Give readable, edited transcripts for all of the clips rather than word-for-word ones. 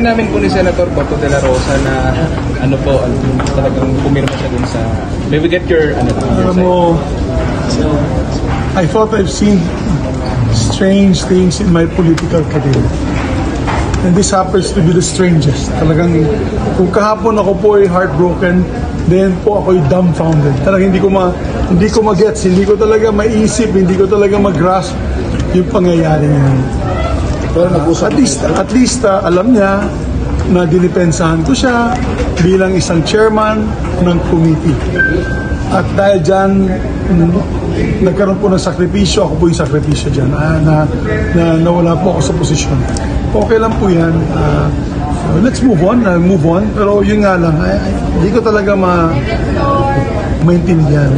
Nalaman namin po ni Senator Bato de la Rosa na talagang pumirma siya dun sa... May we get your I thought I've seen strange things in my political career. And this happens to be the strangest. Talagang, kung kahapon ako po ay heartbroken, then po ako ay dumbfounded. Talagang hindi ko ma-gets, hindi ko talaga maisip, hindi ko talaga mag-grasp yung pangyayari ngayon. At least alam niya na dinipensahan ko siya bilang isang chairman ng committee. At dahil dyan, nagkaroon po ng sakripisyo, ako po yung sakripisyo dyan, na nawala po ako sa posisyon. Okay lang po yan. Let's move on. Pero yun nga lang, hindi ko talaga maintindihan.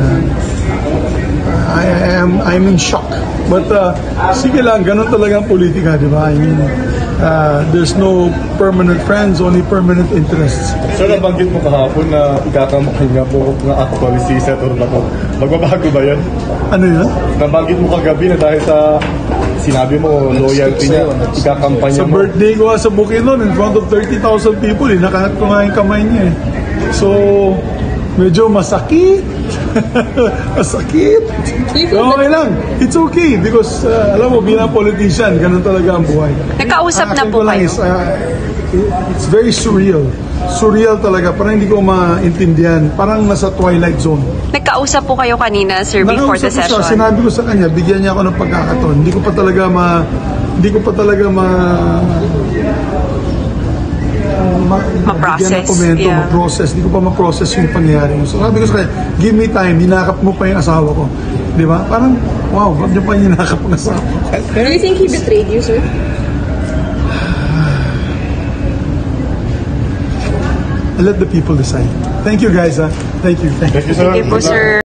I'm in shock. But sige lang, ganun talaga ang politika, di ba? I mean, there's no permanent friends, only permanent interests. So nabanggit mo kahapon na ikakamukha nga po na actually si Senator Bato. Magbabago ba yan? Ano yun? Nabanggit mo kagabi na dahil sa sinabi mo, loyalty niya, ikakampanya mo. Sa birthday ko sa Bukidnon, in front of 30,000 people, nakahat ko nga yung kamay niya. So, medyo masakit. Masakit. Okay lang. It's okay because, alam mo, bilang politician, ganun talaga ang buhay. Nakausap na po kayo? It's very surreal. Surreal talaga. Parang hindi ko maintindihan. Parang nasa twilight zone. Nagkausap po kayo kanina, sir, before the session? Sinabi ko sa kanya, bigyan niya ako ng pagkakataon. Hindi ko pa talaga ma-process. Ma-process. Hindi ko pa ma-process yung pangyayari. So sabi ko sa kanya, give me time, hinakap mo pa yung asawa ko. Di ba? Parang, wow, ba't niyo pa hinakap ang asawa ko? Do you think he betrayed you, sir? Let the people decide. Thank you, guys. Thank you. Thank you, sir. Thank you po, sir.